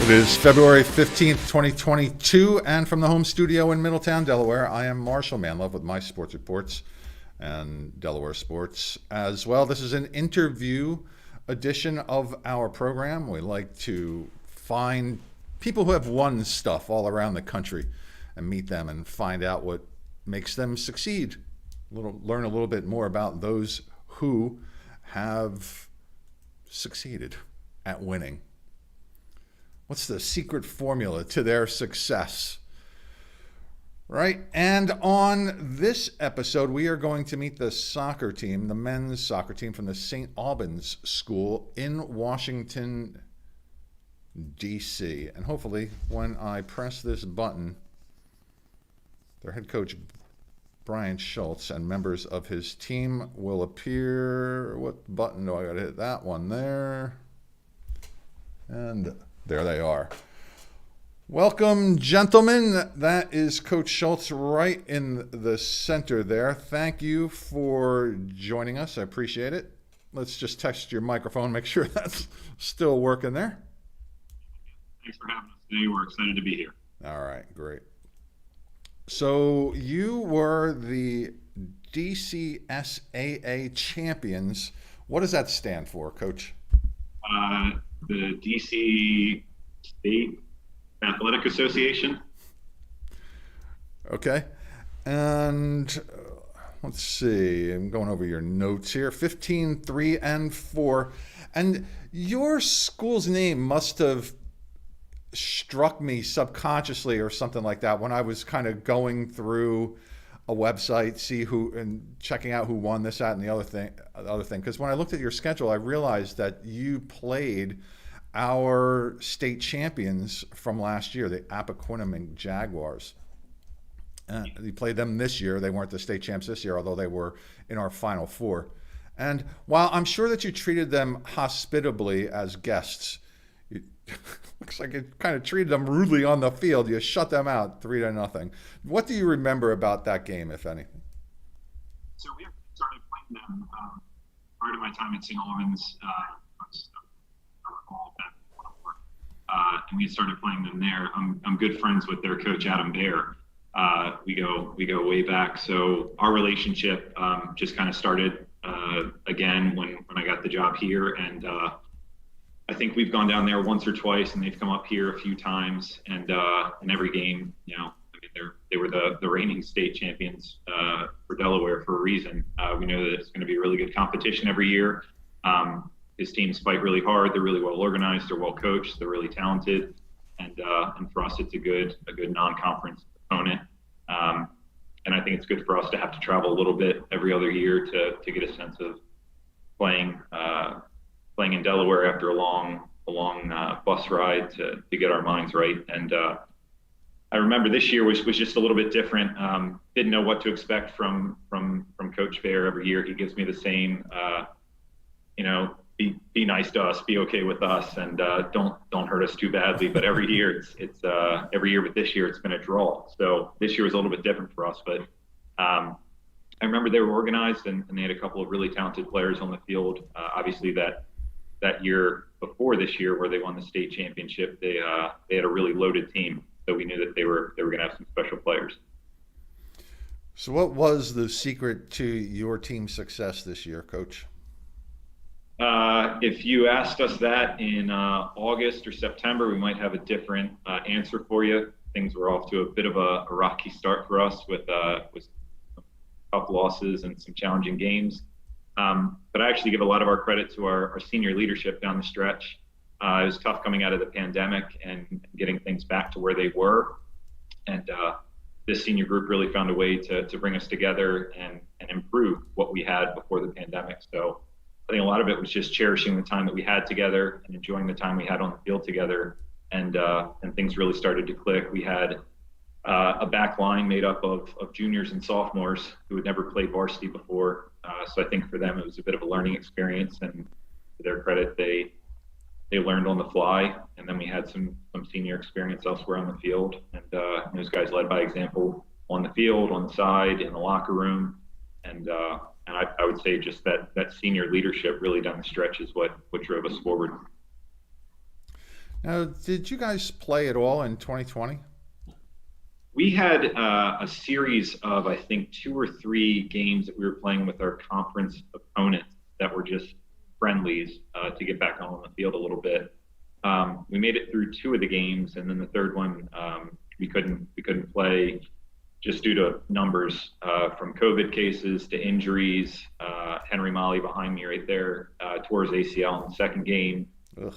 It is February 15th, 2022, and from the home studio in Middletown, Delaware, I am Marshal Manlove with my sports reports and Delaware sports as well. This is an interview edition of our program. We like to find people who have won stuff all around the country and meet them and find out what makes them succeed. Learn a little bit more about those who have succeeded at winning. What's the secret formula to their success? Right? And on this episode, we are going to meet the soccer team, the men's soccer team from the St. Albans School in Washington, D.C. And hopefully, when I press this button, their head coach, Brian Schultz, and members of his team will appear. What button do I got to hit? That one there. And there they are. Welcome, gentlemen. That is Coach Schultz right in the center there. Thank you for joining us. I appreciate it. Let's just test your microphone, make sure that's still working there. Thanks for having us today. We're excited to be here. All right, great. So you were the DCSAA champions. What does that stand for, Coach? The DC State Athletic Association. Okay. And let's see. I'm going over your notes here. 15, 3, and 4. And your school's name must have struck me subconsciously or something like that when I was kind of going through a website, see who, and checking out who won this, that, and the other thing. Because when I looked at your schedule, I realized that you played our state champions from last year, the Appoquinimink Jaguars. You played them this year. They weren't the state champs this year, although they were in our Final Four. And while I'm sure that you treated them hospitably as guests, looks like you kind of treated them rudely on the field. You shut them out 3-0. What do you remember about that game, if anything? So we started playing them prior to my time at St. Albans. And we started playing them there. I'm good friends with their coach, Adam Bear. We go way back. So our relationship just kind of started again when I got the job here. And I think we've gone down there once or twice, and they've come up here a few times. And in every game, you know, I mean, they were the reigning state champions for Delaware for a reason. We know that it's going to be a really good competition every year. His teams fight really hard. They're really well organized. They're well coached. They're really talented, and for us, it's a good non-conference opponent. And I think it's good for us to have to travel a little bit every other year to get a sense of playing in Delaware after a long bus ride to get our minds right. And I remember this year was just a little bit different. Didn't know what to expect from Coach Bear. Every year he gives me the same, be nice to us, be okay with us, and don't hurt us too badly. But every year it's every year, but this year it's been a draw. So this year was a little bit different for us. But I remember they were organized and they had a couple of really talented players on the field. Obviously that year before this year, where they won the state championship, they had a really loaded team. So we knew that they were going to have some special players. So what was the secret to your team's success this year, Coach? If you asked us that in August or September, we might have a different answer for you. Things were off to a bit of a rocky start for us with some tough losses and some challenging games. But I actually give a lot of our credit to our senior leadership down the stretch. It was tough coming out of the pandemic and getting things back to where they were. And this senior group really found a way to bring us together and improve what we had before the pandemic. So I think a lot of it was just cherishing the time that we had together and enjoying the time we had on the field together. And things really started to click. We had a back line made up of juniors and sophomores who had never played varsity before. So I think for them, it was a bit of a learning experience, and to their credit, they learned on the fly. And then we had some senior experience elsewhere on the field, and those guys led by example on the field, on the side, in the locker room. And I would say just that senior leadership really down the stretch is what drove us forward. Now, did you guys play at all in 2020? We had a series of, I think, 2 or 3 games that we were playing with our conference opponents that were just friendlies to get back on the field a little bit. We made it through 2 of the games, and then the third one we couldn't play just due to numbers from COVID cases to injuries. Henry Molly behind me right there tore his ACL in the second game, Ugh.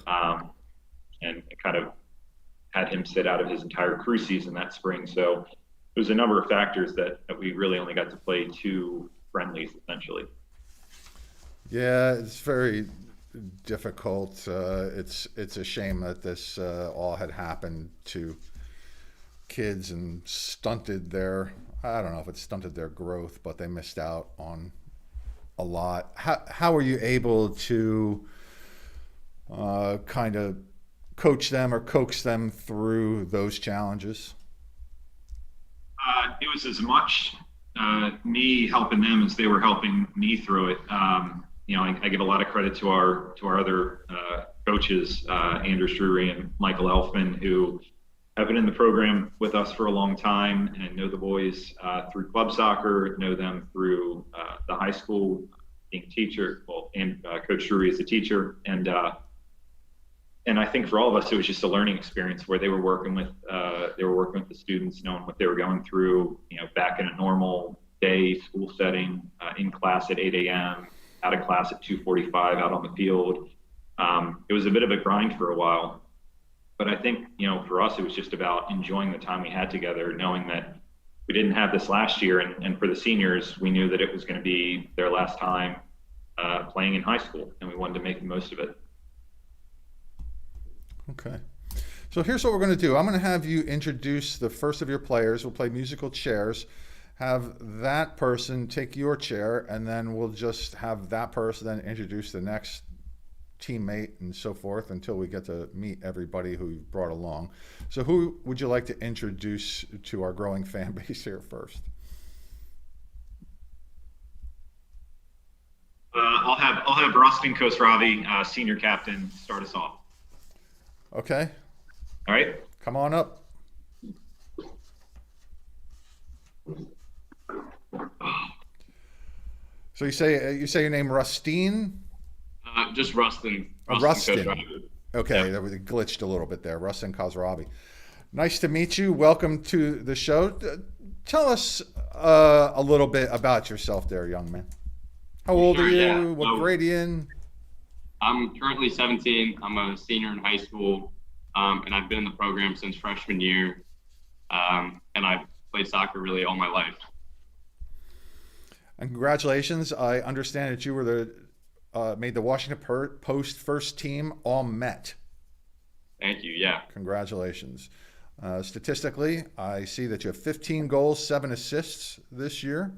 and it kind of had him sit out of his entire crew season that spring. So there's a number of factors that we really only got to play 2 friendlies essentially. Yeah, it's very difficult. It's a shame that this all had happened to kids and stunted their, I don't know if it stunted their growth, but they missed out on a lot. How were you able to kind of coach them or coax them through those challenges? It was as much me helping them as they were helping me through it. I give a lot of credit to our other coaches, Andrew Strury and Michael Elfman, who have been in the program with us for a long time and know the boys through club soccer, know them through the high school, being teacher, and Coach Strury is a teacher, and I think for all of us, it was just a learning experience where they were working with the students, knowing what they were going through. Back in a normal day school setting, in class at 8 a.m., out of class at 2:45, out on the field. It was a bit of a grind for a while, but I think for us, it was just about enjoying the time we had together, knowing that we didn't have this last year, and for the seniors, we knew that it was going to be their last time playing in high school, and we wanted to make the most of it. Okay. So here's what we're going to do. I'm going to have you introduce the first of your players. We'll play musical chairs. Have that person take your chair, and then we'll just have that person then introduce the next teammate and so forth until we get to meet everybody who you brought along. So who would you like to introduce to our growing fan base here first? I'll have Rustin Khosravi, senior captain, start us off. Okay. All right. Come on up. So you say your name Rustin? Just Rustin. Rustin. Khosravi. Okay, Yeah. that was glitched a little bit there. Rustin Khosravi. Nice to meet you. Welcome to the show. Tell us a little bit about yourself there, young man. How old are you? Yeah. What grade are you in? I'm currently 17. I'm a senior in high school, and I've been in the program since freshman year, and I've played soccer really all my life. And congratulations. I understand that you were made the Washington Post first team All Met. Thank you. Yeah. Congratulations. Statistically, I see that you have 15 goals, 7 assists this year.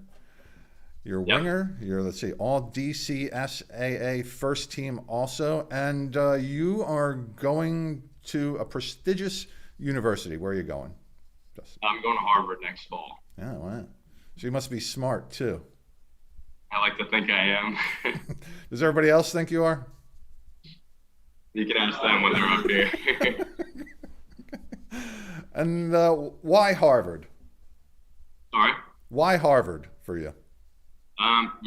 You're a Yep. winger. You're, let's see, all DCSAA first team also. And you are going to a prestigious university. Where are you going? I'm going to Harvard next fall. Yeah, wow. So you must be smart too. I like to think I am. Does everybody else think you are? You can ask them when they're up here. And why Harvard? Sorry. Why Harvard for you?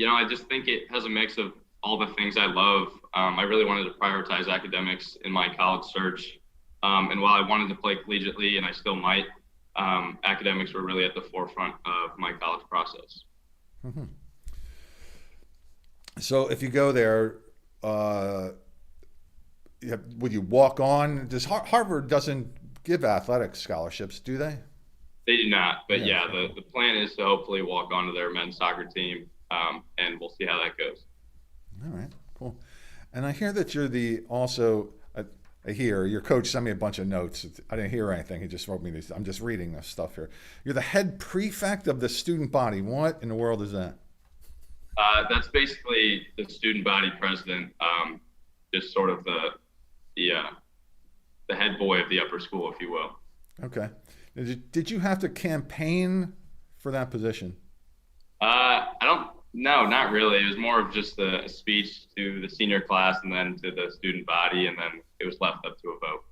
I just think it has a mix of all the things I love. I really wanted to prioritize academics in my college search. And while I wanted to play collegiately, and I still might, academics were really at the forefront of my college process. Mm-hmm. So if you go there, would you walk on? Does Harvard doesn't give athletic scholarships, do they? They do not, but Yeah. the plan is to hopefully walk onto their men's soccer team, and we'll see how that goes. All right, cool. And I hear that you're I hear your coach sent me a bunch of notes. I didn't hear anything. He just wrote me these. I'm just reading this stuff here. You're the head prefect of the student body. What in the world is that? That's basically the student body president, just sort of the head boy of the upper school, if you will. Okay. Did you have to campaign for that position? No, not really. It was more of just a speech to the senior class and then to the student body, and then it was left up to a vote.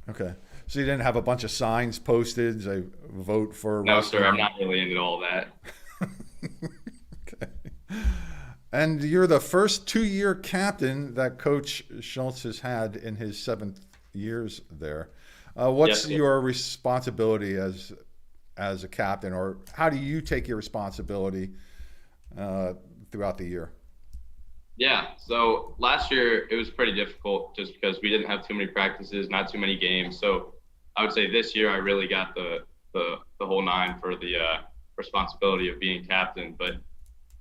Okay. So you didn't have a bunch of signs posted, say, vote for No, Rusty? sir, I'm not really into all that. Okay. And you're the first 2-year captain that Coach Schultz has had in his 7th years there. What's Yes, sir. your responsibility as a captain, or how do you take your responsibility throughout the year? Yeah, so last year it was pretty difficult just because we didn't have too many practices, not too many games. So I would say this year I really got the whole nine for the responsibility of being captain. But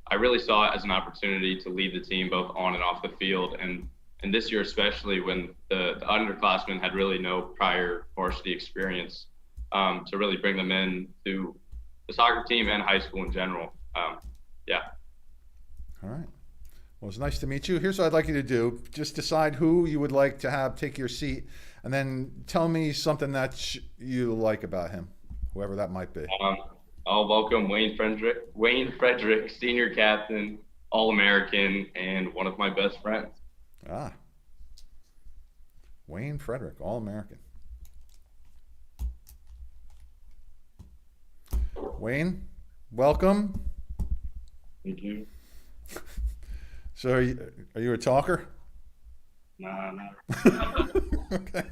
I really saw it as an opportunity to lead the team both on and off the field. And this year especially when the underclassmen had really no prior varsity experience, to really bring them in to the soccer team and high school in general. Yeah. All right. Well, it's nice to meet you. Here's what I'd like you to do. Just decide who you would like to have take your seat, and then tell me something that you like about him, whoever that might be. I'll welcome Wayne Frederick, senior captain, All-American, and one of my best friends. Ah, Wayne Frederick, All-American. Wayne, welcome. Thank you. So are you a talker? Nah, not Okay.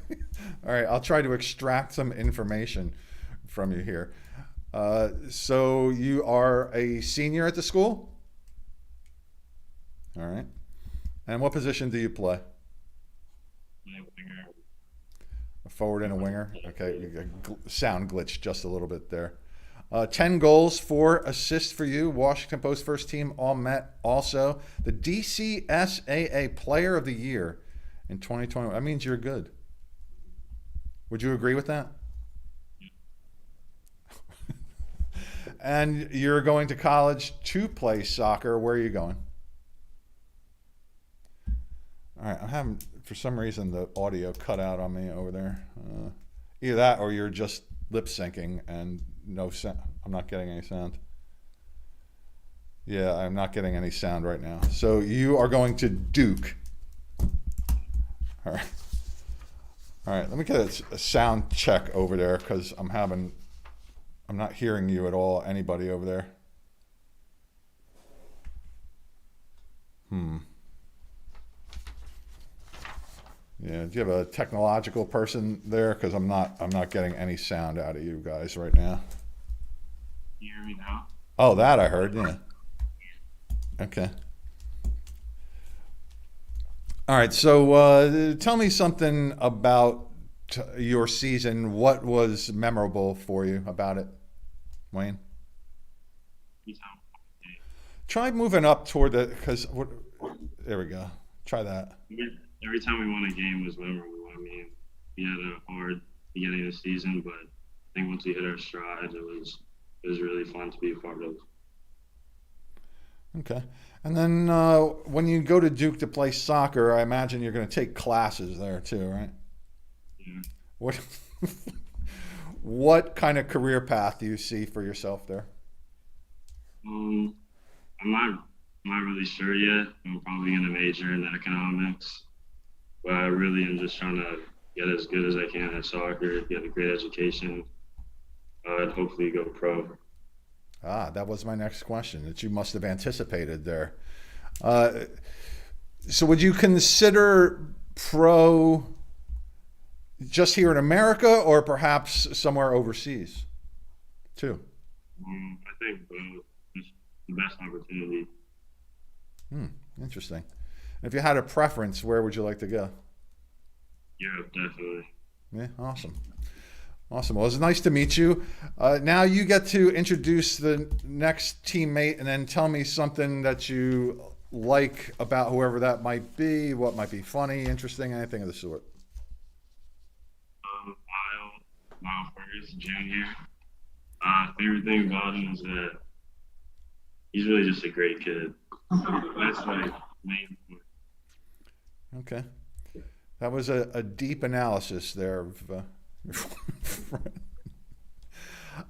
All right. I'll try to extract some information from you here. So you are a senior at the school? All right. And what position do you play? my winger. A forward and a winger? Okay. Sound glitch just a little bit there. 10 goals, 4 assists for you. Washington Post first team All-Met also. The DCSAA Player of the Year in 2021. That means you're good. Would you agree with that? And you're going to college to play soccer. Where are you going? All right. I'm having, for some reason, the audio cut out on me over there. Either that or you're just lip syncing and no sound. I'm not getting any sound. Yeah, I'm not getting any sound right now. So you are going to Duke. All right. All right. Let me get a sound check over there because I'm not hearing you at all. Anybody over there? Yeah. Do you have a technological person there? Because I'm not getting any sound out of you guys right now. You hear me now? Oh, that I heard. Yeah. Okay. All right. So tell me something about your season. What was memorable for you about it, Wayne? You sound okay. Try moving up toward the, because there we go. Try that. Every time we won a game was memorable. I mean, we had a hard beginning of the season, but I think once we hit our stride, it was really fun to be a part of. Okay. And then when you go to Duke to play soccer, I imagine you're going to take classes there too, right? Yeah. What what kind of career path do you see for yourself there? I'm not really sure yet. I'm probably going to major in economics, but I really am just trying to get as good as I can at soccer, get a great education, and hopefully go pro. Ah, that was my next question that you must have anticipated there. So would you consider pro just here in America or perhaps somewhere overseas too? I think both is the best opportunity. Interesting. If you had a preference, where would you like to go? Europe, definitely. Yeah, awesome. Awesome. Well, it's nice to meet you. Now you get to introduce the next teammate and then tell me something that you like about whoever that might be, what might be funny, interesting, anything of the sort. Lyle Fergus, junior. Favorite thing about him is that he's really just a great kid. That's like main point. Okay. That was a deep analysis there of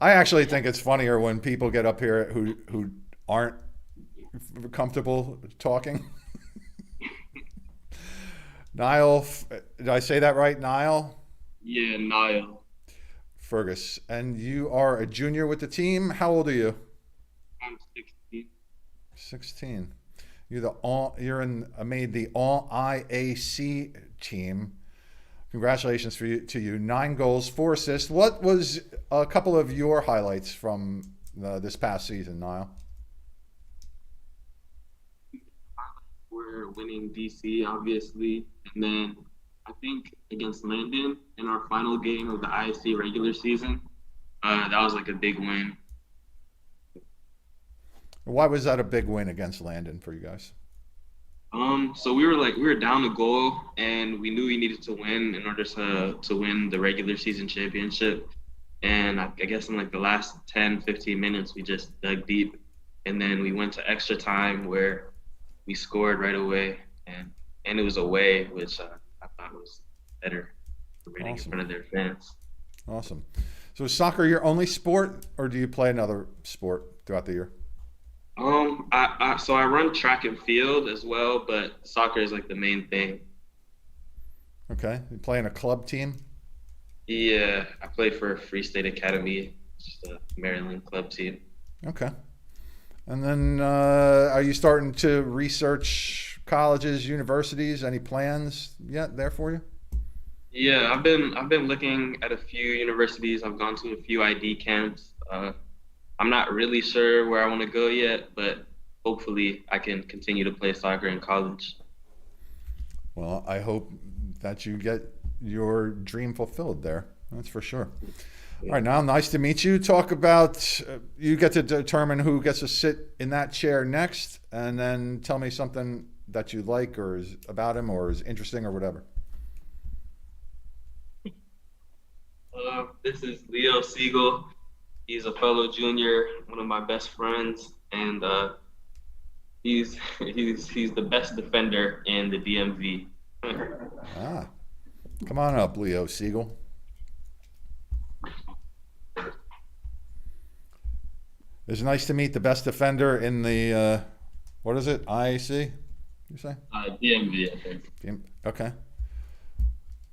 I actually think it's funnier when people get up here who aren't comfortable talking. Niall, did I say that right, Niall? Yeah, Niall. Fergus. And you are a junior with the team. How old are you? I'm 16. 16. You're made the All IAC team. Congratulations to you. 9 goals, 4 assists. What was a couple of your highlights from this past season, Niall? We're winning DC, obviously. And then I think against Landon in our final game of the ISC regular season, that was like a big win. Why was that a big win against Landon for you guys? So we were down a goal and we knew we needed to win in order to win the regular season championship. And I guess in like the last 10, 15 minutes, we just dug deep. And then we went to extra time where we scored right away. And it was away, which I thought was better for winning in front of their fans. Awesome. So is soccer your only sport, or do you play another sport throughout the year? So I run track and field as well, but soccer is like the main thing. Okay. You play in a club team? Yeah, I play for Free State Academy, just a Maryland club team. Okay. And then are you starting to research colleges, universities? Any plans yet there for you? Yeah, I've been looking at a few universities. I've gone to a few ID camps. I'm not really sure where I want to go yet, but hopefully I can continue to play soccer in college. Well, I hope that you get your dream fulfilled there. That's for sure. All right, now nice to meet you. Talk about you get to determine who gets to sit in that chair next, and then tell me something that you like or is about him or is interesting or whatever. This is Leo Siegel. He's a fellow junior, one of my best friends, and he's the best defender in the DMV. Ah, come on up, Leo Siegel. It's nice to meet the best defender in the what is it? IAC? You say? DMV, I think. Okay.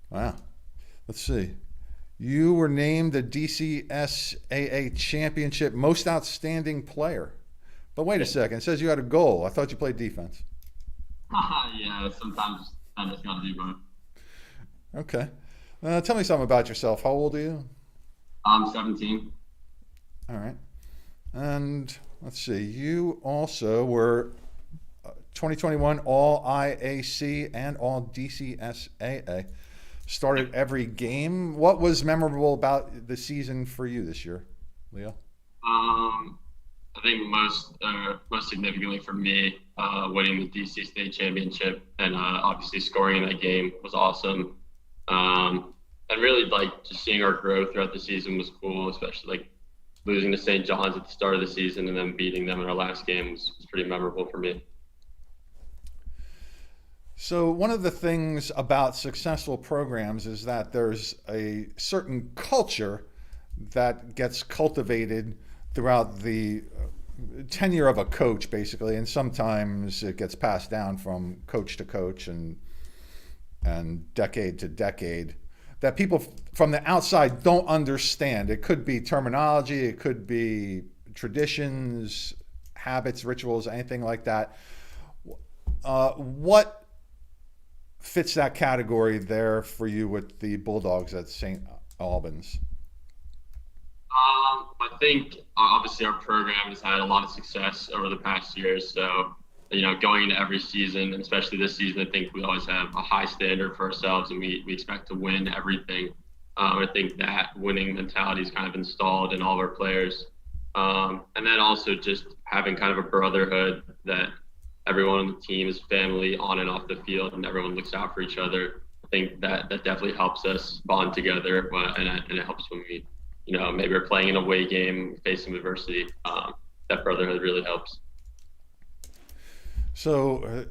Wow. Let's see. You were named the DCSAA Championship Most Outstanding Player. But wait a second. It says you had a goal. I thought you played defense. Yeah, sometimes I just gotta do both. Okay. Tell me something about yourself. How old are you? I'm 17. All right. And let's see. You also were 2021 All IAC and All DCSAA. Started every game. What was memorable about the season for you this year, Leo? I think most significantly for me, winning the DC State Championship and obviously scoring in that game was awesome. And really like just seeing our growth throughout the season was cool, especially like losing to St. John's at the start of the season and then beating them in our last game was pretty memorable for me. So one of the things about successful programs is that there's a certain culture that gets cultivated throughout the tenure of a coach, basically, and sometimes it gets passed down from coach to coach and decade to decade that people from the outside don't understand. It could be terminology, it could be traditions, habits, rituals, anything like that. What fits that category there for you with the Bulldogs at St. Albans? I think obviously our program has had a lot of success over the past years. So, going into every season, and especially this season, I think we always have a high standard for ourselves and we expect to win everything. I think that winning mentality is kind of installed in all of our players. And then also just having kind of a brotherhood that everyone on the team is family on and off the field and everyone looks out for each other. I think that definitely helps us bond together and it helps when we, maybe we're playing an away game, facing adversity. That brotherhood really helps. So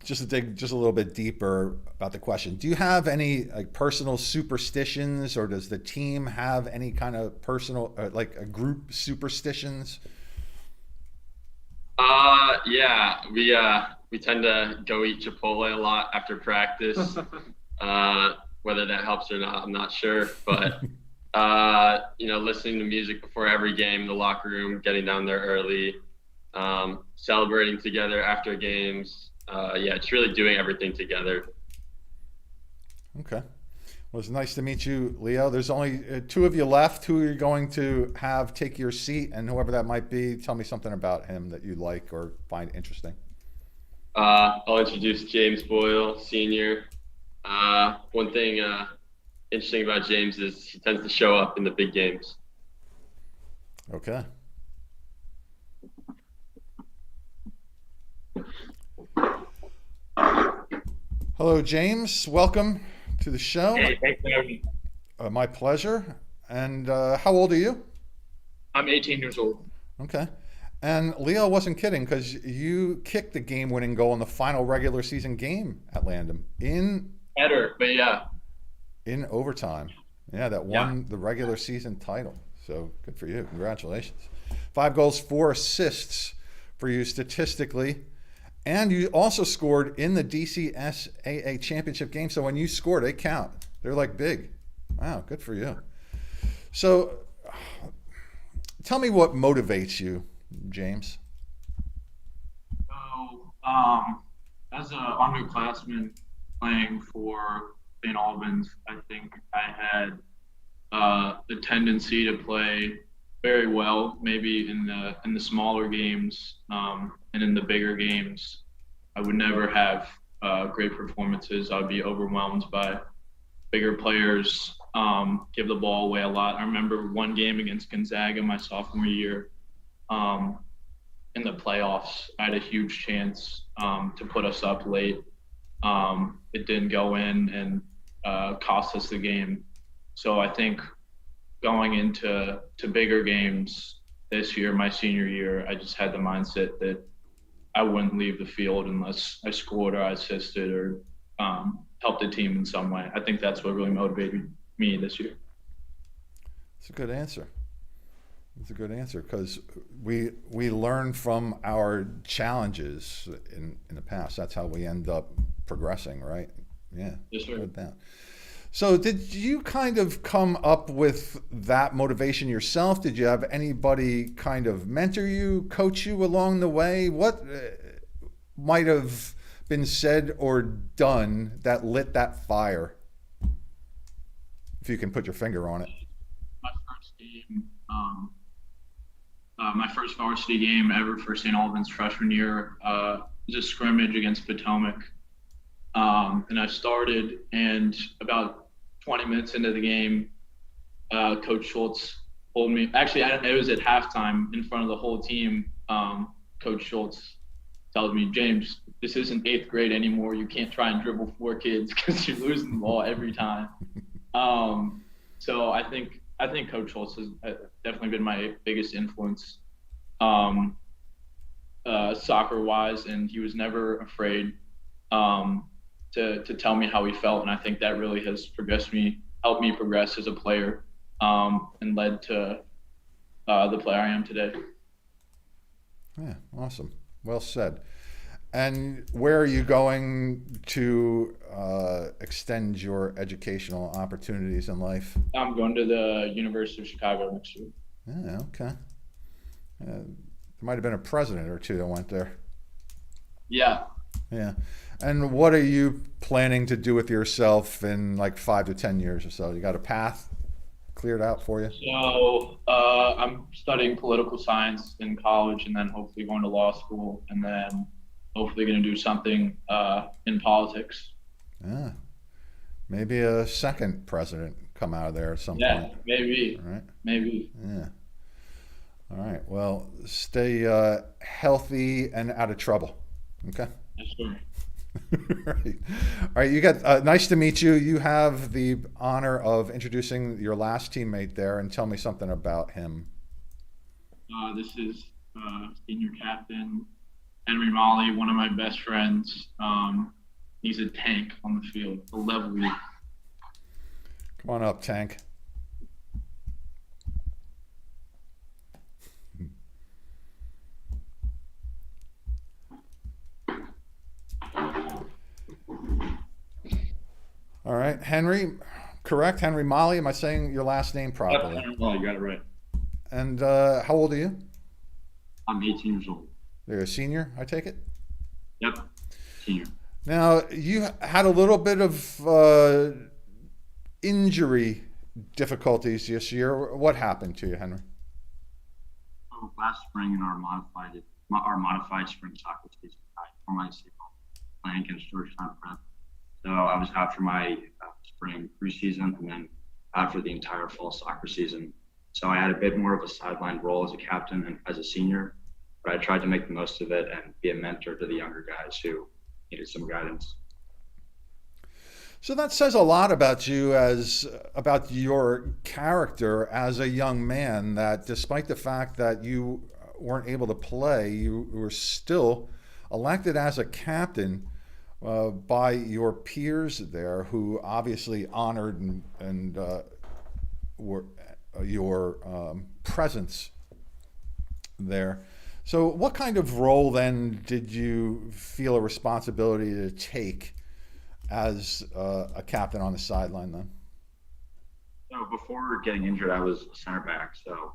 just to dig just a little bit deeper about the question, do you have any like personal superstitions, or does the team have any kind of personal, like a group superstitions? Yeah, we tend to go eat Chipotle a lot after practice. Whether that helps or not, I'm not sure. But listening to music before every game, the locker room, getting down there early, celebrating together after games. It's really doing everything together. Okay. Well, it's nice to meet you, Leo. There's only two of you left. Who you're going to have take your seat, and whoever that might be, tell me something about him that you like or find interesting. I'll introduce James Boyle, Senior. One thing interesting about James is he tends to show up in the big games. Okay. Hello, James. Welcome to the show. Hey, thanks for having me. My pleasure. And how old are you? I'm 18 years old. Okay. And Leo wasn't kidding because you kicked the game-winning goal in the final regular season game at Landham in overtime. Yeah, that won the regular season title. So good for you. Congratulations. 5 goals, 4 assists for you statistically. And you also scored in the DCSAA championship game. So when you score, they count. They're like big. Wow, good for you. So tell me what motivates you, James. So, as an underclassman playing for St. Albans, I think I had the tendency to play very well, maybe in the smaller games, and in the bigger games. I would never have great performances. I'd be overwhelmed by bigger players, give the ball away a lot. I remember one game against Gonzaga my sophomore year, in the playoffs. I had a huge chance to put us up late. It didn't go in and cost us the game. So I think going into bigger games this year, my senior year, I just had the mindset that I wouldn't leave the field unless I scored or I assisted or helped the team in some way. I think that's what really motivated me this year. It's a good answer. It's a good answer because we learn from our challenges in the past. That's how we end up progressing, right? Yeah. Yes, sir. Good down. So did you kind of come up with that motivation yourself? Did you have anybody kind of mentor you, coach you along the way? What might have been said or done that lit that fire? If you can put your finger on it. My first game, my first varsity game ever for St. Albans freshman year was a scrimmage against Potomac. And I started, and about 20 minutes into the game, Coach Schultz pulled me. Actually, it was at halftime in front of the whole team. Coach Schultz tells me, James, this isn't 8th grade anymore. You can't try and dribble 4 kids because you're losing the ball every time. So I think Coach Schultz has definitely been my biggest influence, soccer-wise, and he was never afraid to tell me how he felt, and I think that really has helped me progress as a player, and led to the player I am today. Yeah, awesome. Well said. And where are you going to extend your educational opportunities in life? I'm going to the University of Chicago next year. Yeah, okay. There might have been a president or two that went there. Yeah. Yeah. And what are you planning to do with yourself in like 5 to 10 years or so? You got a path cleared out for you? So I'm studying political science in college, and then hopefully going to law school, and then hopefully going to do something in politics. Yeah. Maybe a second president come out of there at some point. Yeah, maybe. All right. Maybe. Yeah. All right. Well, stay healthy and out of trouble. Okay? Yes, sir. Right. All right. You got nice to meet you. You have the honor of introducing your last teammate there, and tell me something about him. This is senior captain Henry Molly, one of my best friends. He's a tank on the field, a level lead. Come on up, Tank. All All right, Henry, correct? Henry Molly. Am I saying your last name properly? Well, you got it right. And how old are you? I'm 18 years old. You're a senior, I take it? Yep, senior. Now, you had a little bit of injury difficulties this year. What happened to you, Henry? So last spring in our modified spring soccer season, I tore my ACL playing against Georgetown Prep. So I was out for my spring preseason and then out for the entire fall soccer season. So I had a bit more of a sideline role as a captain and as a senior, but I tried to make the most of it and be a mentor to the younger guys who needed some guidance. So that says a lot about you about your character as a young man, that despite the fact that you weren't able to play, you were still elected as a captain by your peers there, who obviously honored and were your presence there. So what kind of role then did you feel a responsibility to take as a captain on the sideline then? So before getting injured, I was a center back. So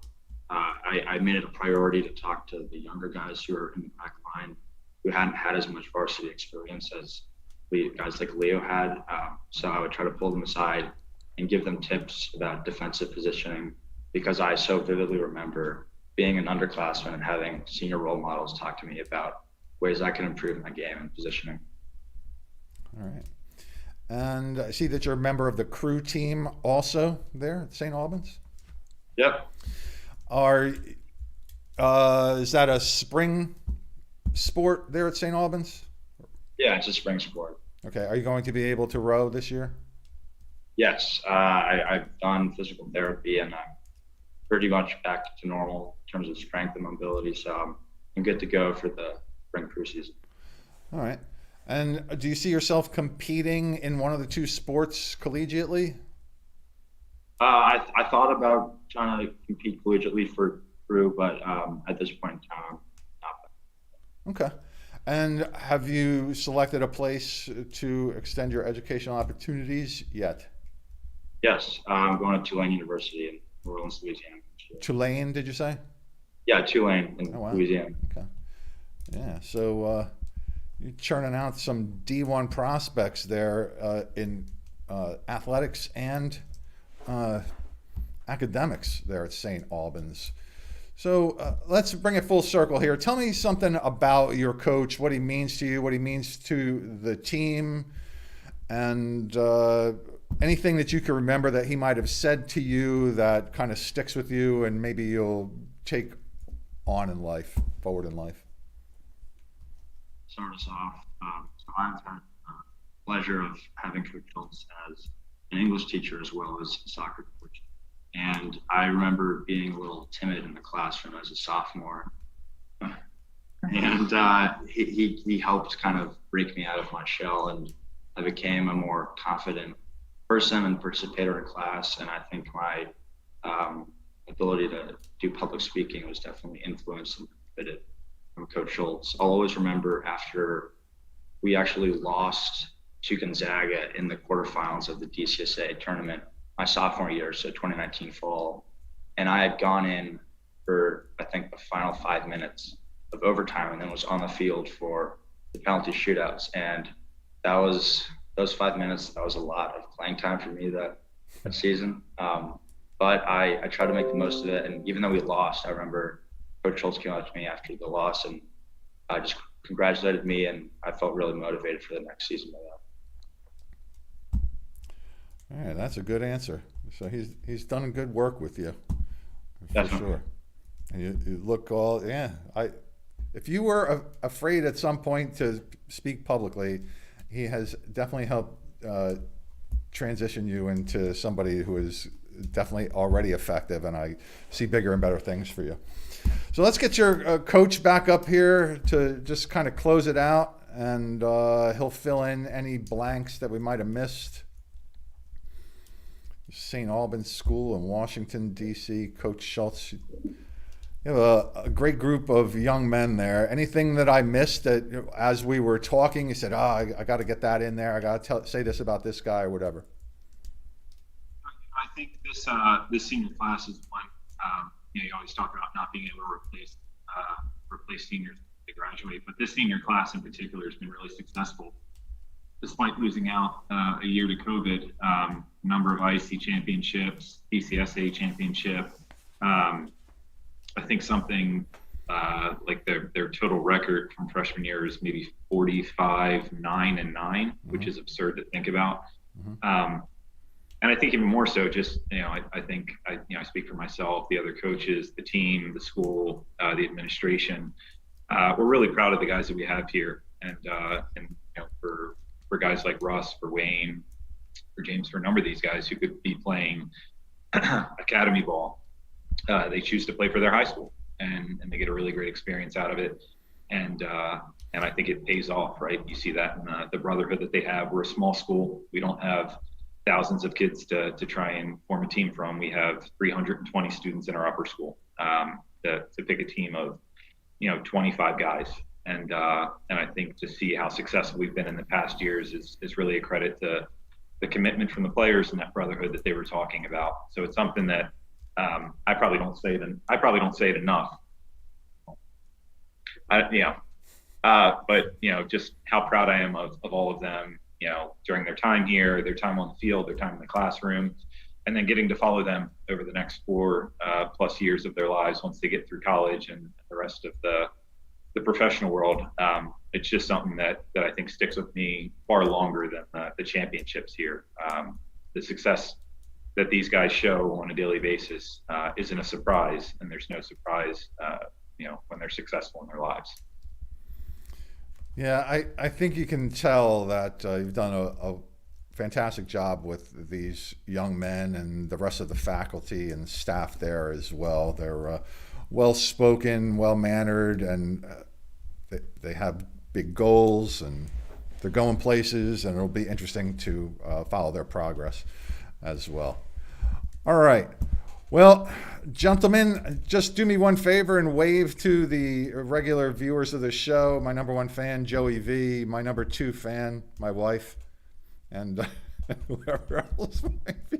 I made it a priority to talk to the younger guys who were in the back line, who hadn't had as much varsity experience as guys like Leo had. So I would try to pull them aside and give them tips about defensive positioning, because I so vividly remember being an underclassman and having senior role models talk to me about ways I can improve my game and positioning. All right. And I see that you're a member of the crew team also there at St. Albans. Yep. Is that a spring sport there at St. Albans? Yeah, it's a spring sport. Okay. Are you going to be able to row this year? Yes. I've done physical therapy and I'm pretty much back to normal in terms of strength and mobility. So I'm good to go for the spring crew season. All right. And do you see yourself competing in one of the two sports collegiately? I thought about trying to compete collegiately for crew, but at this point in time, not. Okay. And have you selected a place to extend your educational opportunities yet? Yes, I'm going to Tulane University in New Orleans, Louisiana. Tulane, did you say? Yeah, Tulane in Louisiana. Okay. Yeah. So you're churning out some D1 prospects there in athletics and academics there at St. Albans. So let's bring it full circle here. Tell me something about your coach, what he means to you, what he means to the team, and anything that you can remember that he might have said to you that kind of sticks with you and maybe you'll take on in life, forward in life. Start us off. So I've had the pleasure of having Coach Schultz as an English teacher as well as a soccer coach. And I remember being a little timid in the classroom as a sophomore. And he helped kind of break me out of my shell, and I became a more confident person and participator in class. And I think my ability to do public speaking was definitely influenced and benefited from Coach Schultz. I'll always remember after we actually lost to Gonzaga in the quarterfinals of the DCSA tournament my sophomore year, so 2019 fall. And I had gone in for, I think, the final 5 minutes of overtime and then was on the field for the penalty shootouts. And that was, those 5 minutes, that was a lot of playing time for me that season. But I tried to make the most of it. And even though we lost, I remember Coach Schultz came up to me after the loss and just congratulated me, and I felt really motivated for the next season by that. All right, that's a good answer. So he's done good work with you, for Definitely. sure. And you look all if you were afraid at some point to speak publicly, he has definitely helped transition you into somebody who is definitely already effective, and I see bigger and better things for you. So let's get your coach back up here to just kind of close it out, and he'll fill in any blanks that we might have missed. St. Albans School in Washington, D.C., Coach Schultz. You have a great group of young men there. Anything that I missed that, as we were talking, you said, "Oh, I got to get that in there. I got to say this about this guy or whatever." I think this senior class is one. You always talk about not being able to replace seniors to graduate, but this senior class in particular has been really successful, despite losing out a year to COVID. Number of IC championships, PCSA championship. I think something like their total record from freshman year is maybe 45-9-9, which is absurd to think about. And I think even more so, just I think I speak for myself, the other coaches, the team, the school, the administration. We're really proud of the guys that we have here, and for guys like Russ, for Wayne, for James, for a number of these guys who could be playing academy ball. They choose to play for their high school, and they get a really great experience out of it. And I think it pays off, right? You see that in the brotherhood that they have. We're a small school. We don't have thousands of kids to try and form a team from. We have 320 students in our upper school to pick a team of 25 guys. And I think to see how successful we've been in the past years is really a credit to the commitment from the players and that brotherhood that they were talking about. So it's something that I probably don't say it enough. But just how proud I am of all of them, during their time here, their time on the field, their time in the classroom, and then getting to follow them over the next 4+ years of their lives once they get through college and the rest of the professional world. It's just something that I think sticks with me far longer than the championships here. The success that these guys show on a daily basis isn't a surprise, and there's no surprise, when they're successful in their lives. Yeah, I think you can tell that you've done a fantastic job with these young men and the rest of the faculty and staff there as well. They're well-spoken, well-mannered, and they have big goals, and they're going places, and it'll be interesting to follow their progress as well. All right. Well, gentlemen, just do me one favor and wave to the regular viewers of the show. My number one fan, Joey V. My number two fan, my wife, and whoever else might be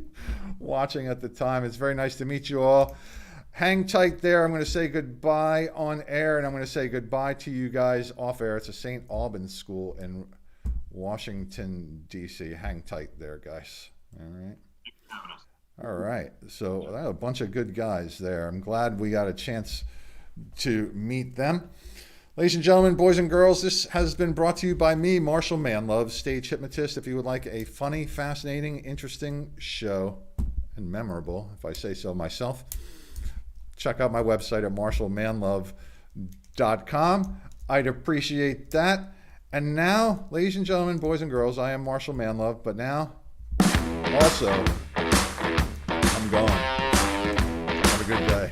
watching at the time. It's very nice to meet you all. Hang tight there. I'm going to say goodbye on air, and I'm going to say goodbye to you guys off air. It's a St. Albans school in Washington, D.C. Hang tight there, guys. All right. All right. So a bunch of good guys there. I'm glad we got a chance to meet them. Ladies and gentlemen, boys and girls, this has been brought to you by me, Marshal Manlove, stage hypnotist. If you would like a funny, fascinating, interesting show, and memorable, if I say so myself, check out my website at marshalmanlove.com. I'd appreciate that. And now, ladies and gentlemen, boys and girls, I am Marshal Manlove, but now, also, I'm gone. Have a good day.